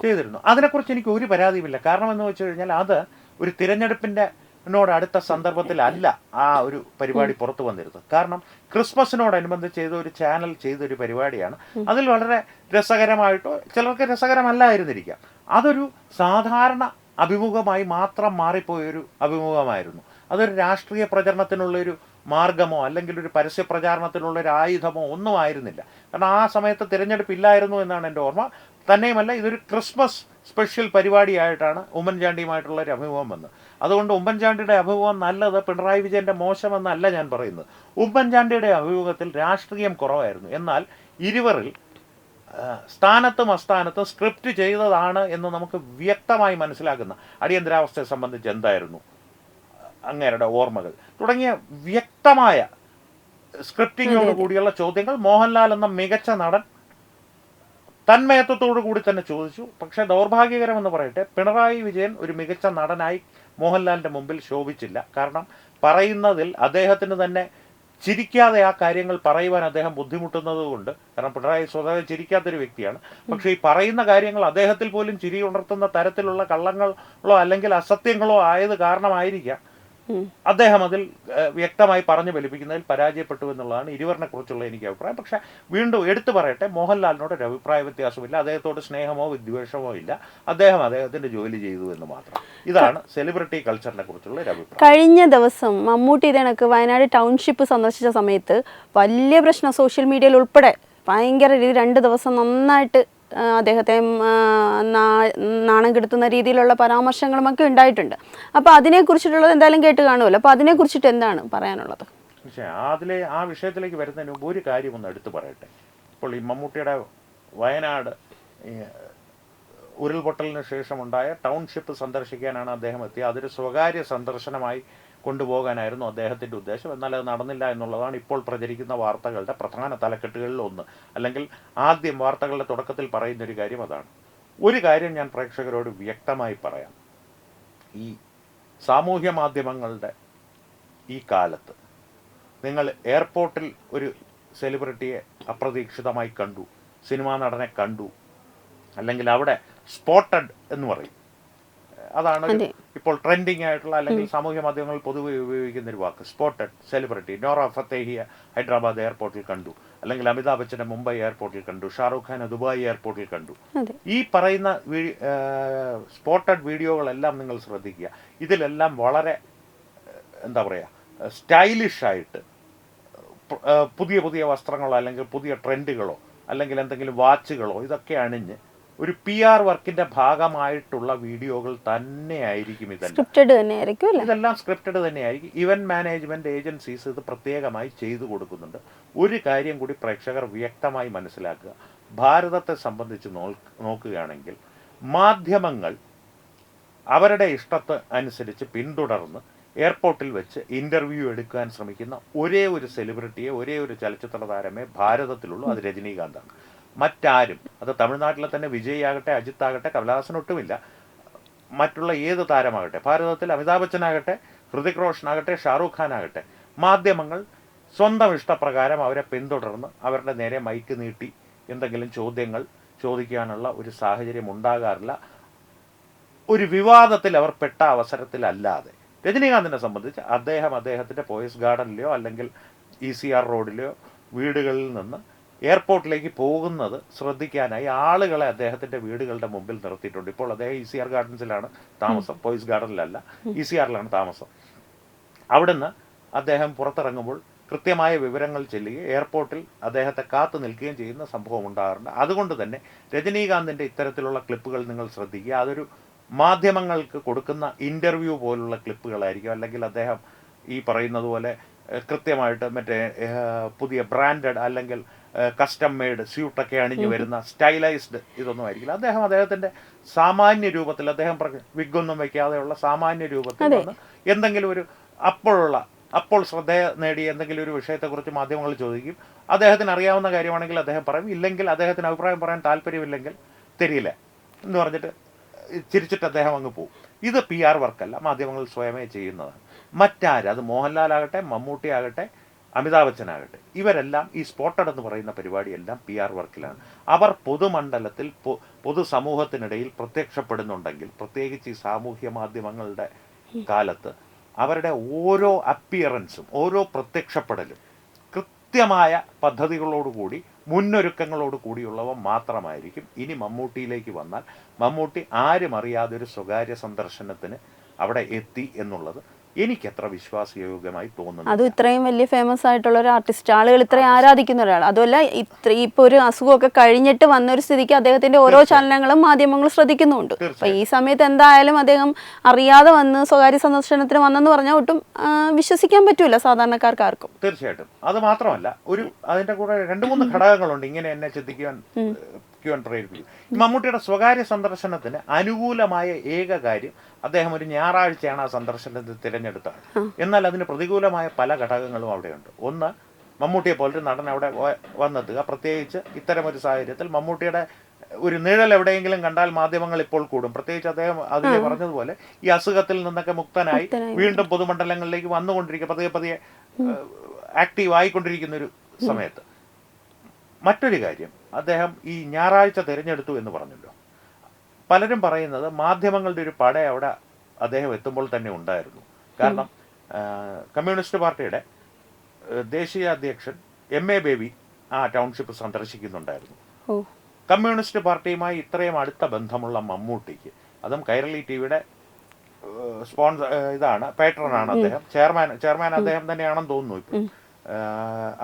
ചെയ്തിരുന്നു. അതിനെക്കുറിച്ച് എനിക്ക് ഒരു പരാതിയുമില്ല. കാരണം എന്ന് വെച്ച് കഴിഞ്ഞാൽ അത് ഒരു തിരഞ്ഞെടുപ്പിൻ്റെ നോട് അടുത്ത സന്ദർഭത്തിലല്ല ആ ഒരു പരിപാടി പുറത്തു വന്നിരുന്നത്. കാരണം ക്രിസ്മസിനോടനുബന്ധിച്ച് ചെയ്ത ഒരു ചാനൽ ചെയ്തൊരു പരിപാടിയാണ്. അതിൽ വളരെ രസകരമായിട്ടോ ചിലർക്ക് രസകരമല്ലായിരുന്നിരിക്കാം, അതൊരു സാധാരണ അഭിമുഖമായി മാത്രം മാറിപ്പോയൊരു അഭിമുഖമായിരുന്നു. അതൊരു രാഷ്ട്രീയ പ്രചരണത്തിനുള്ളൊരു മാർഗമോ അല്ലെങ്കിൽ ഒരു പരസ്യ പ്രചാരണത്തിനുള്ള ഒരു ആയുധമോ ഒന്നും ആയിരുന്നില്ല. കാരണം ആ സമയത്ത് തിരഞ്ഞെടുപ്പില്ലായിരുന്നു എന്നാണ് എൻ്റെ ഓർമ്മ. തന്നെയുമല്ല, ഇതൊരു ക്രിസ്മസ് സ്പെഷ്യൽ പരിപാടിയായിട്ടാണ് ഉമ്മൻചാണ്ടിയുമായിട്ടുള്ള ഒരു അഭിമുഖം വന്നത്. അതുകൊണ്ട് ഉമ്മൻചാണ്ടിയുടെ അഭിമുഖം നല്ലത്, പിണറായി വിജയൻ്റെ മോശമെന്നല്ല ഞാൻ പറയുന്നത്. ഉമ്മൻചാണ്ടിയുടെ അഭിമുഖത്തിൽ രാഷ്ട്രീയം കുറവായിരുന്നു. എന്നാൽ ഇരുവരിൽ സ്ഥാനത്തും അസ്ഥാനത്തും സ്ക്രിപ്റ്റ് ചെയ്തതാണ് എന്ന് നമുക്ക് വ്യക്തമായി മനസ്സിലാക്കുന്ന, അടിയന്തരാവസ്ഥയെ സംബന്ധിച്ച് എന്തായിരുന്നു അങ്ങേരുടെ ഓർമ്മകൾ തുടങ്ങിയ വ്യക്തമായ സ്ക്രിപ്റ്റിങ്ങോട് കൂടിയുള്ള ചോദ്യങ്ങൾ മോഹൻലാൽ എന്ന മികച്ച നടൻ തന്മയത്വത്തോടു കൂടി തന്നെ ചോദിച്ചു. പക്ഷേ ദൗർഭാഗ്യകരമെന്ന് പറയട്ടെ, പിണറായി വിജയൻ ഒരു മികച്ച നടനായി മോഹൻലാലിൻ്റെ മുമ്പിൽ ശോഭിച്ചില്ല. കാരണം പറയുന്നതിൽ അദ്ദേഹത്തിന് തന്നെ ചിരിക്കാതെ ആ കാര്യങ്ങൾ പറയുവാൻ അദ്ദേഹം ബുദ്ധിമുട്ടുന്നത് കൊണ്ട്, കാരണം പിണറായി സ്വതവേ ചിരിക്കാത്തൊരു വ്യക്തിയാണ്. പക്ഷേ ഈ പറയുന്ന കാര്യങ്ങൾ അദ്ദേഹത്തിൽ പോലും ചിരി ഉണർത്തുന്ന തരത്തിലുള്ള കള്ളങ്ങളോ അല്ലെങ്കിൽ അസത്യങ്ങളോ ആയത് കാരണമായിരിക്കാം അദ്ദേഹം അതിൽ വ്യക്തമായി പറഞ്ഞു ഫലിപ്പിക്കുന്നതിൽ പരാജയപ്പെട്ടു എന്നുള്ളതാണ് ഇരുവരിനെ കുറിച്ചുള്ള എനിക്ക് അഭിപ്രായം. പക്ഷേ വീണ്ടും എടുത്തു പറയട്ടെ, മോഹൻലാലിനോട് ഒരു അഭിപ്രായ വ്യത്യാസമില്ല, അദ്ദേഹത്തോട് സ്നേഹമോ വിദ്വേഷമോ ഇല്ല. അദ്ദേഹത്തിൻ്റെ ജോലി ചെയ്തു എന്ന് മാത്രം. ഇതാണ് സെലിബ്രിറ്റി കൾച്ചറിനെ കുറിച്ചുള്ള ഒരു അഭിപ്രായം. കഴിഞ്ഞ ദിവസം മമ്മൂട്ടി ഇതേണക്ക് വയനാട് ടൗൺഷിപ്പ് സന്ദർശിച്ച സമയത്ത് വലിയ പ്രശ്നം സോഷ്യൽ മീഡിയയിൽ ഉൾപ്പെടെ ഭയങ്കര രീതി 2 ദിവസം നന്നായിട്ട് അദ്ദേഹത്തെ നാണം കെടുത്തുന്ന രീതിയിലുള്ള പരാമർശങ്ങളുമൊക്കെ ഉണ്ടായിട്ടുണ്ട്. അപ്പോൾ അതിനെക്കുറിച്ചിട്ടുള്ളത് എന്തായാലും കേട്ട് കാണുമല്ലോ. അപ്പോൾ അതിനെക്കുറിച്ചിട്ട് എന്താണ് പറയാനുള്ളത്? പക്ഷേ ആ വിഷയത്തിലേക്ക് വരുന്നതിന് മുമ്പ് ഒരു കാര്യം ഒന്ന് എടുത്തു പറയട്ടെ. ഇപ്പോൾ ഈ മമ്മൂട്ടിയുടെ വയനാട് ഉരുൾപൊട്ടലിന് ശേഷമുണ്ടായ ടൗൺഷിപ്പ് സന്ദർശിക്കാനാണ് അദ്ദേഹം എത്തിയത്. അതൊരു സ്വകാര്യ സന്ദർശനമായി കൊണ്ടുപോകാനായിരുന്നു അദ്ദേഹത്തിൻ്റെ ഉദ്ദേശം. എന്നാൽ അത് നടന്നില്ല എന്നുള്ളതാണ് ഇപ്പോൾ പ്രചരിക്കുന്ന വാർത്തകളുടെ പ്രധാന തലക്കെട്ടുകളിൽ ഒന്ന്. അല്ലെങ്കിൽ ആദ്യം വാർത്തകളുടെ തുടക്കത്തിൽ പറയുന്നൊരു കാര്യം അതാണ്. ഒരു കാര്യം ഞാൻ പ്രേക്ഷകരോട് വ്യക്തമായി പറയാം. ഈ സാമൂഹ്യ മാധ്യമങ്ങളുടെ ഈ കാലത്ത് നിങ്ങൾ എയർപോർട്ടിൽ ഒരു സെലിബ്രിറ്റിയെ അപ്രതീക്ഷിതമായി കണ്ടു, സിനിമാ നടനെ കണ്ടു, അല്ലെങ്കിൽ അവിടെ സ്പോട്ടഡ് എന്ന് പറയും, അതാണ് ഇപ്പോൾ ട്രെൻഡിങ് ആയിട്ടുള്ള അല്ലെങ്കിൽ സാമൂഹ്യ മാധ്യമങ്ങളിൽ പൊതുവെ ഉപയോഗിക്കുന്ന ഒരു വാക്ക്, സ്പോട്ടഡ് സെലിബ്രിറ്റി. നോറ ഫത്തേഹിയ ഹൈദരാബാദ് എയർപോർട്ടിൽ കണ്ടു, അല്ലെങ്കിൽ അമിതാഭ് ബച്ചനെ മുംബൈ എയർപോർട്ടിൽ കണ്ടു, ഷാറൂഖ് ഖാനെ ദുബായ് എയർപോർട്ടിൽ കണ്ടു. ഈ പറയുന്ന സ്പോട്ടഡ് വീഡിയോകളെല്ലാം നിങ്ങൾ ശ്രദ്ധിക്കുക. ഇതിലെല്ലാം വളരെ എന്താ പറയുക, സ്റ്റൈലിഷായിട്ട് പുതിയ പുതിയ വസ്ത്രങ്ങളോ അല്ലെങ്കിൽ പുതിയ ട്രെൻഡുകളോ അല്ലെങ്കിൽ എന്തെങ്കിലും വാച്ചുകളോ ഇതൊക്കെ അണിഞ്ഞ് ഒരു PR വർക്കിന്റെ ഭാഗമായിട്ടുള്ള വീഡിയോകൾ തന്നെയായിരിക്കും ഇതെല്ലാം സ്ക്രിപ്റ്റഡ് തന്നെയായിരിക്കും. ഇവന്റ് മാനേജ്മെന്റ് ഏജൻസീസ് ഇത് പ്രത്യേകമായി ചെയ്തു കൊടുക്കുന്നുണ്ട്. ഒരു കാര്യം കൂടി പ്രേക്ഷകർ വ്യക്തമായി മനസ്സിലാക്കുക. ഭാരതത്തെ സംബന്ധിച്ച് നോക്കുകയാണെങ്കിൽ മാധ്യമങ്ങൾ അവരുടെ ഇഷ്ടത്തെ അനുസരിച്ച് പിന്തുടർന്ന് എയർപോർട്ടിൽ വെച്ച് ഇൻ്റർവ്യൂ എടുക്കാൻ ശ്രമിക്കുന്ന ഒരേ ഒരു സെലിബ്രിറ്റിയെ, ഒരേ ഒരു ചലച്ചിത്ര താരമേ ഭാരതത്തിലുള്ളൂ. അത് രജനീകാന്താണ്. മറ്റാരും, അത് തമിഴ്നാട്ടിലെ തന്നെ വിജയ് ആകട്ടെ, അജിത്ത് ആകട്ടെ, കമലഹാസൻ ഒട്ടുമില്ല, മറ്റുള്ള ഏത് താരമാകട്ടെ, ഭാരതത്തിൽ അമിതാഭ് ബച്ചനാകട്ടെ, ഹൃതിക് റോഷനാകട്ടെ, ഷാറൂഖ് ഖാൻ ആകട്ടെ, മാധ്യമങ്ങൾ സ്വന്തം ഇഷ്ടപ്രകാരം അവരെ പിന്തുടർന്ന് അവരുടെ നേരെ മൈക്ക് നീട്ടി എന്തെങ്കിലും ചോദ്യങ്ങൾ ചോദിക്കാനുള്ള ഒരു സാഹചര്യം ഉണ്ടാകാറില്ല. ഒരു വിവാദത്തിൽ അവർ പെട്ട അവസരത്തിലല്ലാതെ. രജനീകാന്തിനെ സംബന്ധിച്ച് അദ്ദേഹത്തിൻ്റെ പോയസ് ഗാർഡനിലെയോ അല്ലെങ്കിൽ ECR റോഡിലെയോ വീടുകളിൽ നിന്ന് എയർപോർട്ടിലേക്ക് പോകുന്നത് ശ്രദ്ധിക്കാനായി ആളുകളെ അദ്ദേഹത്തിൻ്റെ വീടുകളുടെ മുമ്പിൽ നിർത്തിയിട്ടുണ്ട്. ഇപ്പോൾ അദ്ദേഹം ECR ഗാർഡൻസിലാണ് താമസം, പോയസ് ഗാർഡനിലല്ല, ECRലാണ് താമസം. അവിടുന്ന് അദ്ദേഹം പുറത്തിറങ്ങുമ്പോൾ കൃത്യമായ വിവരങ്ങൾ ചെല്ലുകയും എയർപോർട്ടിൽ അദ്ദേഹത്തെ കാത്തു നിൽക്കുകയും ചെയ്യുന്ന സംഭവം ഉണ്ടാകാറുണ്ട്. അതുകൊണ്ട് തന്നെ രജനീകാന്തിൻ്റെ ഇത്തരത്തിലുള്ള ക്ലിപ്പുകൾ നിങ്ങൾ ശ്രദ്ധിക്കുക. അതൊരു മാധ്യമങ്ങൾക്ക് കൊടുക്കുന്ന ഇൻ്റർവ്യൂ പോലുള്ള ക്ലിപ്പുകളായിരിക്കും. അല്ലെങ്കിൽ അദ്ദേഹം ഈ പറയുന്നത് പോലെ കൃത്യമായിട്ട് മറ്റേ പുതിയ ബ്രാൻഡഡ് അല്ലെങ്കിൽ കസ്റ്റം മെയ്ഡ് സ്യൂട്ടൊക്കെ അണിഞ്ഞു വരുന്ന സ്റ്റൈലൈസ്ഡ് ഇതൊന്നും ആയിരിക്കില്ല. അദ്ദേഹത്തിൻ്റെ സാമാന്യ രൂപത്തിൽ, അദ്ദേഹം വിഗൊന്നും വയ്ക്കാതെയുള്ള സാമാന്യ രൂപത്തിൽ വന്ന് എന്തെങ്കിലും ഒരു അപ്പോൾ ശ്രദ്ധ നേടിയ എന്തെങ്കിലും ഒരു വിഷയത്തെക്കുറിച്ച് മാധ്യമങ്ങൾ ചോദിക്കും. അദ്ദേഹത്തിന് അറിയാവുന്ന കാര്യമാണെങ്കിൽ അദ്ദേഹം പറയും, ഇല്ലെങ്കിൽ അദ്ദേഹത്തിന് അഭിപ്രായം പറയാൻ താല്പര്യമില്ലെങ്കിൽ തരില്ല എന്ന് പറഞ്ഞിട്ട് ചിരിച്ചിട്ട് അദ്ദേഹം അങ്ങ് പോകും. ഇത് PR വർക്കല്ല, മാധ്യമങ്ങൾ സ്വയമേ ചെയ്യുന്നതാണ്. മറ്റാര്, അത് മോഹൻലാലാകട്ടെ, മമ്മൂട്ടി ആകട്ടെ, അമിതാഭ് ബച്ചനാകട്ടെ, ഇവരെല്ലാം ഈ സ്പോട്ടഡ് എന്ന് പറയുന്ന പരിപാടിയെല്ലാം PR വർക്കിലാണ്. അവർ പൊതുമണ്ഡലത്തിൽ പൊതുസമൂഹത്തിനിടയിൽ പ്രത്യക്ഷപ്പെടുന്നുണ്ടെങ്കിൽ, പ്രത്യേകിച്ച് ഈ സാമൂഹ്യ മാധ്യമങ്ങളുടെ കാലത്ത് അവരുടെ ഓരോ അപ്പിയറൻസും ഓരോ പ്രത്യക്ഷപ്പെടലും കൃത്യമായ പദ്ധതികളോടുകൂടി മുന്നൊരുക്കങ്ങളോട് കൂടിയുള്ളവ മാത്രമായിരിക്കും. ഇനി മമ്മൂട്ടിയിലേക്ക് വന്നാൽ മമ്മൂട്ടി ആരും അറിയാതെ ഒരു സ്വകാര്യ സന്ദർശനത്തിന് അവിടെ എത്തി എന്നുള്ളത് എനിക്കത്ര വിശ്വാസയോഗ്യമായി തോന്നുന്നു. അതും ഇത്രയും വലിയ ഫേമസ് ആയിട്ടുള്ള ഒരു ആർട്ടിസ്റ്റ്, ആളുകൾ ഇത്രയും ആരാധിക്കുന്ന ഒരാൾ, അതുമല്ല ഇപ്പൊ ഒരു അസുഖമൊക്കെ കഴിഞ്ഞിട്ട് വന്നൊരു സ്ഥിതിക്ക് അദ്ദേഹത്തിന്റെ ഓരോ ചലനങ്ങളും മാധ്യമങ്ങൾ ശ്രദ്ധിക്കുന്നുണ്ട്. അപ്പൊ ഈ സമയത്ത് എന്തായാലും അദ്ദേഹം അറിയാതെ വന്ന് സ്വകാര്യ സന്ദർശനത്തിന് വന്നെന്ന് പറഞ്ഞാൽ ഒട്ടും വിശ്വസിക്കാൻ പറ്റൂല സാധാരണക്കാർക്ക് ആർക്കും. തീർച്ചയായിട്ടും. അത് മാത്രമല്ല, അതിന്റെ കൂടെ 2-3 ഘടകങ്ങളുണ്ട് ഇങ്ങനെ എന്നെ ചിന്തിക്കുവാൻ പ്രേരിപ്പിക്കും. മമ്മൂട്ടിയുടെ സ്വകാര്യ സന്ദർശനത്തിന് അനുകൂലമായ ഏക കാര്യം അദ്ദേഹം ഒരു ഞായറാഴ്ചയാണ് ആ സന്ദർശനത്തിൽ തിരഞ്ഞെടുത്തത്. എന്നാൽ അതിന് പ്രതികൂലമായ പല ഘടകങ്ങളും അവിടെയുണ്ട്. ഒന്ന്, മമ്മൂട്ടിയെ പോലൊരു നടൻ അവിടെ വന്നെത്തുക, പ്രത്യേകിച്ച് ഇത്തരമൊരു സാഹചര്യത്തിൽ മമ്മൂട്ടിയുടെ ഒരു നിഴൽ എവിടെയെങ്കിലും കണ്ടാൽ മാധ്യമങ്ങൾ ഇപ്പോൾ കൂടും. പ്രത്യേകിച്ച് അദ്ദേഹം അതിൽ പറഞ്ഞതുപോലെ ഈ അസുഖത്തിൽ നിന്നൊക്കെ മുക്തനായി വീണ്ടും പൊതുമണ്ഡലങ്ങളിലേക്ക് വന്നുകൊണ്ടിരിക്കുക, പതിയെ ആക്റ്റീവ് ആയിക്കൊണ്ടിരിക്കുന്ന ഒരു സമയത്ത്. മറ്റൊരു കാര്യം, അദ്ദേഹം ഈ ഞായറാഴ്ച തിരഞ്ഞെടുത്തു എന്ന് പറഞ്ഞല്ലോ. പലരും പറയുന്നത് മാധ്യമങ്ങളുടെ ഒരു പട അവിടെ അദ്ദേഹം എത്തുമ്പോൾ തന്നെ ഉണ്ടായിരുന്നു. കാരണം കമ്മ്യൂണിസ്റ്റ് പാർട്ടിയുടെ ദേശീയ അധ്യക്ഷൻ MA ബേബി ആ ടൗൺഷിപ്പ് സന്ദർശിക്കുന്നുണ്ടായിരുന്നു. കമ്മ്യൂണിസ്റ്റ് പാർട്ടിയുമായി ഇത്രയും അടുത്ത ബന്ധമുള്ള മമ്മൂട്ടിക്ക്, അതും കൈരളി ടിവിയുടെ പേട്രനാണ് അദ്ദേഹം, ചെയർമാൻ അദ്ദേഹം തന്നെയാണെന്ന് തോന്നുന്നു ഇപ്പോൾ.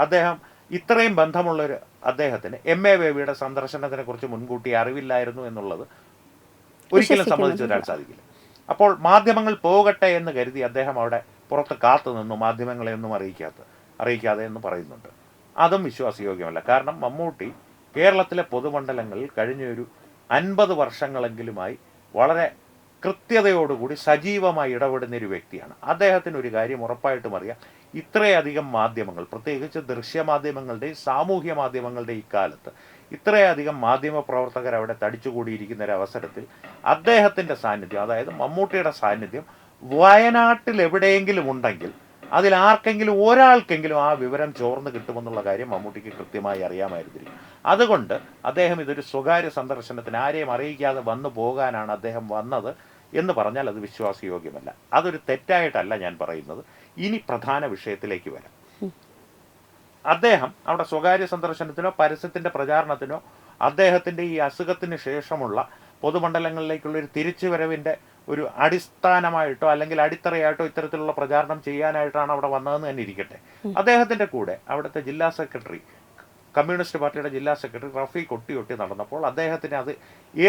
അദ്ദേഹം ഇത്രയും ബന്ധമുള്ളൊരു അദ്ദേഹത്തിന് MA ബേബിയുടെ സന്ദർശനത്തിനെ കുറിച്ച് മുൻകൂട്ടി അറിവില്ലായിരുന്നു എന്നുള്ളത് ഒരിക്കലും സമ്മതിച്ചു തരാൻ സാധിക്കില്ല. അപ്പോൾ മാധ്യമങ്ങൾ പോകട്ടെ എന്ന് കരുതി അദ്ദേഹം അവിടെ പുറത്ത് കാത്തു നിന്നു, മാധ്യമങ്ങളെ ഒന്നും അറിയിക്കാതെ എന്ന് പറയുന്നുണ്ട്. അതും വിശ്വാസയോഗ്യമല്ല. കാരണം മമ്മൂട്ടി കേരളത്തിലെ പൊതുമണ്ഡലങ്ങളിൽ കഴിഞ്ഞൊരു 50 വർഷങ്ങളെങ്കിലുമായി വളരെ കൃത്യതയോടുകൂടി സജീവമായി ഇടപെടുന്ന ഒരു വ്യക്തിയാണ്. അദ്ദേഹത്തിന് ഒരു കാര്യം ഉറപ്പായിട്ടും അറിയാം, ഇത്രയധികം മാധ്യമങ്ങൾ, പ്രത്യേകിച്ച് ദൃശ്യമാധ്യമങ്ങളുടെയും സാമൂഹ്യ മാധ്യമങ്ങളുടെയും ഇക്കാലത്ത് ഇത്രയധികം മാധ്യമ പ്രവർത്തകർ അവിടെ തടിച്ചുകൂടിയിരിക്കുന്ന ഒരു അവസരത്തിൽ അദ്ദേഹത്തിൻ്റെ സാന്നിധ്യം, അതായത് മമ്മൂട്ടിയുടെ സാന്നിധ്യം വയനാട്ടിൽ എവിടെയെങ്കിലും ഉണ്ടെങ്കിൽ അതിൽ ആർക്കെങ്കിലും ഒരാൾക്കെങ്കിലും ആ വിവരം ചോർന്ന് കിട്ടുമെന്നുള്ള കാര്യം മമ്മൂട്ടിക്ക് കൃത്യമായി അറിയാമായിരുന്നിരിക്കും. അതുകൊണ്ട് അദ്ദേഹം ഇതൊരു സ്വകാര്യ സന്ദർശനത്തിന് ആരെയും അറിയിക്കാതെ വന്നു പോകാനാണ് അദ്ദേഹം വന്നത് എന്ന് പറഞ്ഞാൽ അത് വിശ്വാസയോഗ്യമല്ല. അതൊരു തെറ്റായിട്ടല്ല ഞാൻ പറയുന്നത്. ഇനി പ്രധാന വിഷയത്തിലേക്ക് വരാം. അദ്ദേഹം അവിടെ സ്വകാര്യ സന്ദർശനത്തിനോ പരസ്യത്തിൻ്റെ പ്രചാരണത്തിനോ അദ്ദേഹത്തിൻ്റെ ഈ അസുഖത്തിന് ശേഷമുള്ള പൊതുമണ്ഡലങ്ങളിലേക്കുള്ള ഒരു തിരിച്ചുവരവിൻ്റെ ഒരു അടിസ്ഥാനമായിട്ടോ അല്ലെങ്കിൽ അടിത്തറയായിട്ടോ ഇത്തരത്തിലുള്ള പ്രചാരണം ചെയ്യാനായിട്ടാണ് അവിടെ വന്നതെന്ന് തന്നെ ഇരിക്കട്ടെ. അദ്ദേഹത്തിൻ്റെ കൂടെ അവിടുത്തെ ജില്ലാ സെക്രട്ടറി, കമ്മ്യൂണിസ്റ്റ് പാർട്ടിയുടെ ജില്ലാ സെക്രട്ടറി റഫീഖ് ഒട്ടി നടന്നപ്പോൾ അദ്ദേഹത്തിന് അത്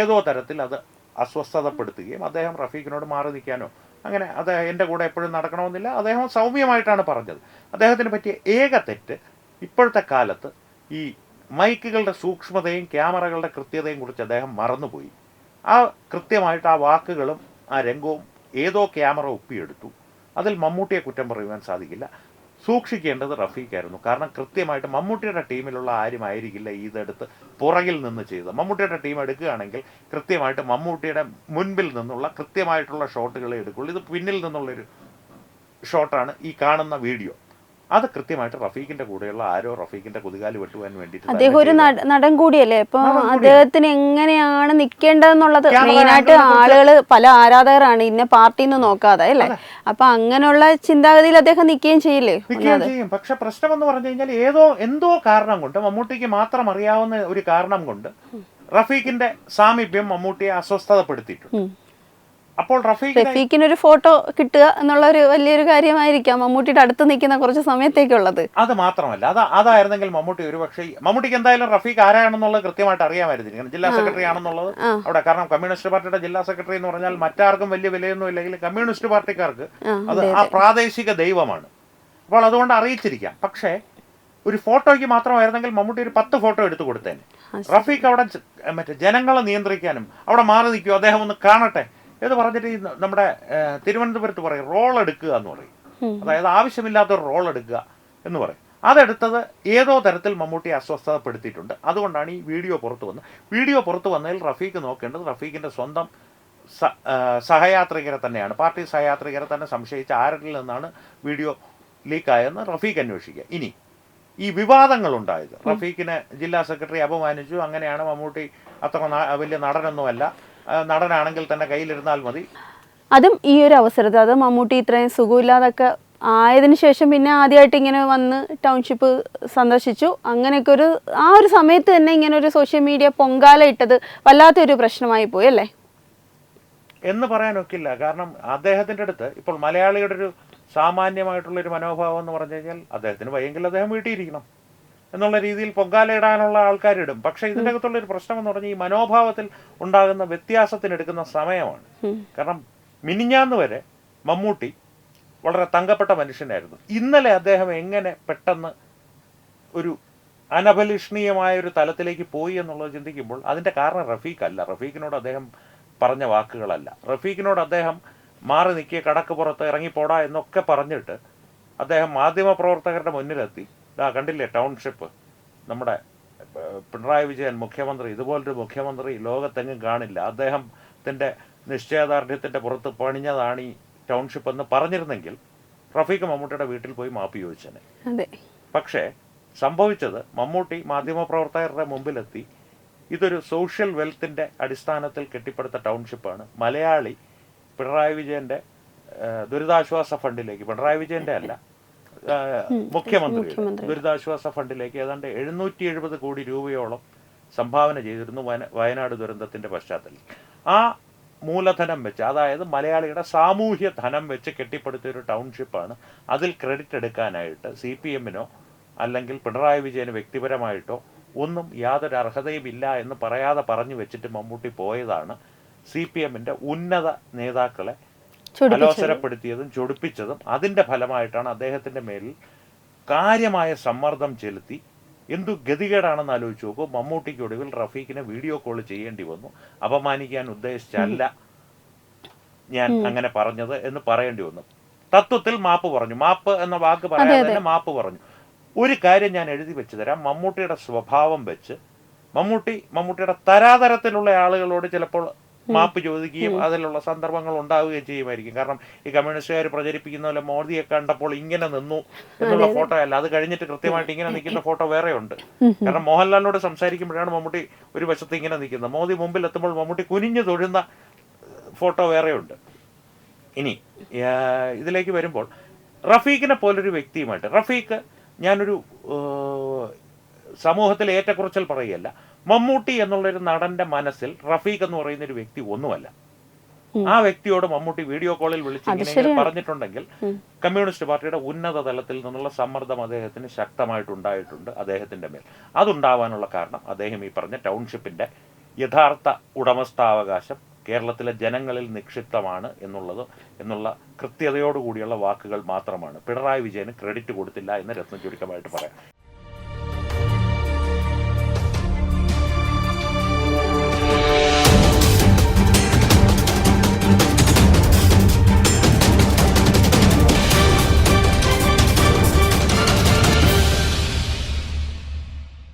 ഏതോ തരത്തിൽ അത് അസ്വസ്ഥതപ്പെടുത്തുകയും അദ്ദേഹം റഫീഖിനോട് മാറി നിൽക്കാനോ അങ്ങനെ എൻ്റെ കൂടെ എപ്പോഴും നടക്കണമെന്നില്ല, അദ്ദേഹം സൗമ്യമായിട്ടാണ് പറഞ്ഞത്. അദ്ദേഹത്തിന് പറ്റിയ ഏക തെറ്റ് ഇപ്പോഴത്തെ കാലത്ത് ഈ മൈക്കുകളുടെ സൂക്ഷ്മതയും ക്യാമറകളുടെ കൃത്യതയും കുറിച്ച് അദ്ദേഹം മറന്നുപോയി. കൃത്യമായിട്ട് ആ വാക്കുകളും ആ രംഗവും ഏതോ ക്യാമറ ഒപ്പിയെടുത്തു. അതിൽ മമ്മൂട്ടിയെ കുറ്റം പറയുവാൻ സാധിക്കില്ല. സൂക്ഷിക്കേണ്ടത് റഫീഖായിരുന്നു. കാരണം കൃത്യമായിട്ട് മമ്മൂട്ടിയുടെ ടീമിലുള്ള ആരുമായിരിക്കില്ല ഇതെടുത്ത് പുറകിൽ നിന്ന് ചെയ്തത്. മമ്മൂട്ടിയുടെ ടീം എടുക്കുകയാണെങ്കിൽ കൃത്യമായിട്ട് മമ്മൂട്ടിയുടെ മുൻപിൽ നിന്നുള്ള കൃത്യമായിട്ടുള്ള ഷോട്ടുകളെ എടുക്കുള്ളൂ. ഇത് പിന്നിൽ നിന്നുള്ളൊരു ഷോട്ടാണ് ഈ കാണുന്ന വീഡിയോ. അത് കൃത്യമായിട്ട് റഫീഖിന്റെ കൂടെയുള്ള ആരോ റഫീഖിന്റെ കുതികാല് വെട്ടുവാൻ വേണ്ടിയിട്ട്, അദ്ദേഹം ഒരു നടൻ കൂടിയല്ലേ, അപ്പൊ അദ്ദേഹത്തിന് എങ്ങനെയാണ് നിൽക്കേണ്ടതെന്നുള്ളത് മെയിനായിട്ട് ആളുകള് പല ആരാധകരാണ് ഇന്ന പാർട്ടിന്ന് നോക്കാതെ അല്ലേ. അപ്പൊ അങ്ങനെയുള്ള ചിന്താഗതിയിൽ അദ്ദേഹം നിൽക്കുകയും ചെയ്യും. പക്ഷെ പ്രശ്നം എന്ന് പറഞ്ഞു കഴിഞ്ഞാൽ എന്തോ കാരണം കൊണ്ട്, മമ്മൂട്ടിക്ക് മാത്രം അറിയാവുന്ന ഒരു കാരണം കൊണ്ട് റഫീഖിന്റെ സാമീപ്യം മമ്മൂട്ടിയെ അസ്വസ്ഥതപ്പെടുത്തിയിട്ടുണ്ട്. അപ്പോൾ റഫീഖിനൊരു ഫോട്ടോ കിട്ടുക എന്നുള്ള ഒരു വലിയൊരു കാര്യമായിരിക്കാം മമ്മൂട്ടിയുടെ അടുത്ത് നിൽക്കുന്ന കുറച്ച് സമയത്തേക്കുള്ളത്. അത് മാത്രമല്ല, അതായിരുന്നെങ്കിൽ മമ്മൂട്ടി മമ്മൂട്ടിക്ക് എന്തായാലും റഫീഖ് ആരാണെന്നുള്ളത് കൃത്യമായിട്ട് അറിയാമായിരുന്നു, ജില്ലാ സെക്രട്ടറി ആണെന്നുള്ളത് അവിടെ. കാരണം കമ്മ്യൂണിസ്റ്റ് പാർട്ടിയുടെ ജില്ലാ സെക്രട്ടറി എന്ന് പറഞ്ഞാൽ മറ്റാർക്കും വലിയ വിലയൊന്നും ഇല്ലെങ്കിൽ കമ്മ്യൂണിസ്റ്റ് പാർട്ടിക്കാർക്ക് അത് ആ പ്രാദേശിക ദൈവമാണ്. അപ്പോൾ അതുകൊണ്ട് അറിയിച്ചിരിക്കാം. പക്ഷേ ഒരു ഫോട്ടോയ്ക്ക് മാത്രമായിരുന്നെങ്കിൽ മമ്മൂട്ടി ഒരു 10 ഫോട്ടോ എടുത്തു കൊടുത്തേനെ. റഫീഖ് അവിടെ ജനങ്ങളെ നിയന്ത്രിക്കാനും അവിടെ മാറി നിൽക്കുമോ, അദ്ദേഹം ഒന്ന് കാണട്ടെ എന്ന് പറഞ്ഞിട്ട് നമ്മുടെ തിരുവനന്തപുരത്ത് പറയും റോൾ എടുക്കുക എന്ന് പറയും. അതായത് ആവശ്യമില്ലാത്തൊരു റോൾ എടുക്കുക എന്ന് പറയും. അതെടുത്തത് ഏതോ തരത്തിൽ മമ്മൂട്ടിയെ അസ്വസ്ഥതപ്പെടുത്തിയിട്ടുണ്ട്. അതുകൊണ്ടാണ് ഈ വീഡിയോ പുറത്തു വന്നതിൽ റഫീഖ് നോക്കേണ്ടത് റഫീഖിൻ്റെ സ്വന്തം സഹയാത്രികരെ തന്നെയാണ്, പാർട്ടി സഹയാത്രികരെ തന്നെ സംശയിച്ച് ആരിൽ നിന്നാണ് വീഡിയോ ലീക്കായതെന്ന് റഫീഖ് അന്വേഷിക്കുക. ഇനി ഈ വിവാദങ്ങളുണ്ടായത്, റഫീഖിനെ ജില്ലാ സെക്രട്ടറി അപമാനിച്ചു, അങ്ങനെയാണ് മമ്മൂട്ടി അത്ര വലിയ നടനൊന്നുമല്ല, നടനാണെങ്കിൽ തന്നെ കയ്യിലിരുന്നാൽ മതി, അതും ഈ ഒരു അവസരത്തിൽ, അത് മമ്മൂട്ടി ഇത്രയും സുഖമില്ലാതൊക്കെ ആയതിനു ശേഷം പിന്നെ ആദ്യമായിട്ട് ഇങ്ങനെ വന്ന് ടൗൺഷിപ്പ് സന്ദർശിച്ചു. അങ്ങനെയൊക്കെ ആ ഒരു സമയത്ത് തന്നെ ഇങ്ങനെ ഒരു സോഷ്യൽ മീഡിയ പൊങ്കാല ഇട്ടത് വല്ലാത്തൊരു പ്രശ്നമായി പോയി അല്ലേ എന്ന് പറയാനൊക്കില്ല. കാരണം അദ്ദേഹത്തിൻ്റെ അടുത്ത് ഇപ്പോൾ മലയാളിയുടെ ഒരു സാമാന്യമായിട്ടുള്ളൊരു മനോഭാവം എന്ന് പറഞ്ഞു കഴിഞ്ഞാൽ അദ്ദേഹത്തിന് വയ്യെങ്കിൽ അദ്ദേഹം വീട്ടിലിരിക്കണം എന്നുള്ള രീതിയിൽ പൊങ്കാല ഇടാനുള്ള ആൾക്കാരിടും. പക്ഷേ ഇതിൻ്റെ അകത്തുള്ളൊരു പ്രശ്നം എന്ന് പറഞ്ഞാൽ ഈ മനോഭാവത്തിൽ ഉണ്ടാകുന്ന വ്യത്യാസത്തിനെടുക്കുന്ന സമയമാണ്. കാരണം മിനിഞ്ഞാന്ന് വരെ മമ്മൂട്ടി വളരെ തങ്കപ്പെട്ട മനുഷ്യനായിരുന്നു. ഇന്നലെ അദ്ദേഹം എങ്ങനെ പെട്ടെന്ന് ഒരു അനഭലഷണീയമായ ഒരു തലത്തിലേക്ക് പോയി എന്നുള്ളത് ചിന്തിക്കുമ്പോൾ അതിൻ്റെ കാരണം റഫീഖ് അല്ല. റഫീഖിനോട് അദ്ദേഹം പറഞ്ഞ വാക്കുകളല്ല. റഫീഖിനോട് അദ്ദേഹം മാറി നിൽക്കിയ കടക്ക് പുറത്ത് ഇറങ്ങിപ്പോടാ എന്നൊക്കെ പറഞ്ഞിട്ട് അദ്ദേഹം മാധ്യമപ്രവർത്തകരുടെ മുന്നിലെത്തി. കണ്ടില്ലേ ടൗൺഷിപ്പ്, നമ്മുടെ പിണറായി വിജയൻ മുഖ്യമന്ത്രി, ഇതുപോലൊരു മുഖ്യമന്ത്രി ലോകത്തെങ്ങും കാണില്ല, അദ്ദേഹത്തിൻ്റെ നിശ്ചയദാർഢ്യത്തിൻ്റെ പുറത്ത് പണിഞ്ഞതാണ് ഈ ടൗൺഷിപ്പ് എന്ന് പറഞ്ഞിരുന്നെങ്കിൽ റഫീഖ് മമ്മൂട്ടിയുടെ വീട്ടിൽ പോയി മാപ്പി ചോദിച്ചേനെ. പക്ഷേ സംഭവിച്ചത് മമ്മൂട്ടി മാധ്യമപ്രവർത്തകരുടെ മുമ്പിലെത്തി ഇതൊരു സോഷ്യൽ വെൽത്തിൻ്റെ അടിസ്ഥാനത്തിൽ കെട്ടിപ്പടുത്ത ടൗൺഷിപ്പാണ്, മലയാളി പിണറായി വിജയൻ്റെ ദുരിതാശ്വാസ ഫണ്ടിലേക്ക്, പിണറായി വിജയൻ്റെ അല്ല മുഖ്യമന്ത്രിയുടെ ദുരിതാശ്വാസ ഫണ്ടിലേക്ക് ഏതാണ്ട് 770 കോടി രൂപയോളം സംഭാവന ചെയ്തിരുന്നു വയനാട് ദുരന്തത്തിൻ്റെ പശ്ചാത്തലത്തിൽ. ആ മൂലധനം വെച്ച്, അതായത് മലയാളിയുടെ സാമൂഹ്യ ധനം വെച്ച് കെട്ടിപ്പടുത്തിയൊരു ടൗൺഷിപ്പാണ്. അതിൽ ക്രെഡിറ്റ് എടുക്കാനായിട്ട് CPM-നോ അല്ലെങ്കിൽ പിണറായി വിജയന് വ്യക്തിപരമായിട്ടോ ഒന്നും യാതൊരു അർഹതയും ഇല്ല എന്ന് പറയാതെ പറഞ്ഞു വെച്ചിട്ട് മമ്മൂട്ടി പോയതാണ് CPM-ന്റെ ഉന്നത നേതാക്കളെ അലോസരപ്പെടുത്തിയതും ചൊടിപ്പിച്ചതും. അതിൻ്റെ ഫലമായിട്ടാണ് അദ്ദേഹത്തിൻ്റെ മേലിൽ കാര്യമായ സമ്മർദ്ദം ചെലുത്തി. എന്തു ഗതികേടാണെന്ന് ആലോചിച്ച് നോക്കൂ. മമ്മൂട്ടിക്ക് ഒടുവിൽ റഫീഖിനെ വീഡിയോ കോൾ ചെയ്യേണ്ടി വന്നു. അപമാനിക്കാൻ ഉദ്ദേശിച്ചല്ല ഞാൻ അങ്ങനെ പറഞ്ഞത് എന്ന് പറയേണ്ടി വന്നു. തത്വത്തിൽ മാപ്പ് പറഞ്ഞു. മാപ്പ് എന്ന വാക്ക് പറയാതെ തന്നെ മാപ്പ് പറഞ്ഞു. ഒരു കാര്യം ഞാൻ എഴുതി വെച്ച് തരാം. മമ്മൂട്ടിയുടെ സ്വഭാവം വെച്ച് മമ്മൂട്ടിയുടെ തരാതരത്തിലുള്ള ആളുകളോട് ചിലപ്പോൾ മാപ്പ് ചോദിക്കുകയും അതിലുള്ള സന്ദർഭങ്ങൾ ഉണ്ടാവുകയും ചെയ്യുമായിരിക്കും. കാരണം ഈ കമ്മ്യൂണിസ്റ്റുകാർ പ്രചരിപ്പിക്കുന്ന പോലെ മോദിയെ കണ്ടപ്പോൾ ഇങ്ങനെ നിന്നു എന്നുള്ള ഫോട്ടോ അല്ല, അത് കഴിഞ്ഞിട്ട് കൃത്യമായിട്ട് ഇങ്ങനെ നിൽക്കുന്ന ഫോട്ടോ വേറെ ഉണ്ട്. കാരണം മോഹൻലാലിനോട് സംസാരിക്കുമ്പോഴാണ് മമ്മൂട്ടി ഒരു വശത്ത് ഇങ്ങനെ നിൽക്കുന്നത്, മോദി മുമ്പിൽ എത്തുമ്പോൾ മമ്മൂട്ടി കുനിഞ്ഞു തൊഴുന്ന ഫോട്ടോ വേറെ ഉണ്ട്. ഇനി ഇതിലേക്ക് വരുമ്പോൾ റഫീഖിനെ പോലൊരു വ്യക്തിയുമായിട്ട്, റഫീഖ് ഞാനൊരു സമൂഹത്തിൽ ഏറ്റക്കുറച്ചിൽ പറയുകയല്ല, മമ്മൂട്ടി എന്നുള്ളൊരു നടന്റെ മനസ്സിൽ റഫീഖ് എന്ന് പറയുന്ന ഒരു വ്യക്തി ഒന്നുമല്ല. ആ വ്യക്തിയോട് മമ്മൂട്ടി വീഡിയോ കോളിൽ വിളിച്ച് ഇങ്ങനെ പറഞ്ഞിട്ടുണ്ടെങ്കിൽ കമ്മ്യൂണിസ്റ്റ് പാർട്ടിയുടെ ഉന്നത തലത്തിൽ നിന്നുള്ള സമ്മർദ്ദം അദ്ദേഹത്തിന് ശക്തമായിട്ടുണ്ടായിട്ടുണ്ട് അദ്ദേഹത്തിന്റെ മേൽ. അതുണ്ടാവാനുള്ള കാരണം അദ്ദേഹം ഈ പറഞ്ഞ ടൗൺഷിപ്പിന്റെ യഥാർത്ഥ ഉടമസ്ഥാവകാശം കേരളത്തിലെ ജനങ്ങളിൽ നിക്ഷിപ്തമാണ് എന്നുള്ള കൃത്യതയോടുകൂടിയുള്ള വാക്കുകൾ മാത്രമാണ്. പിണറായി വിജയന് ക്രെഡിറ്റ് കൊടുത്തില്ല എന്ന് രത്ന ചുരുക്കമായിട്ട് പറയാം.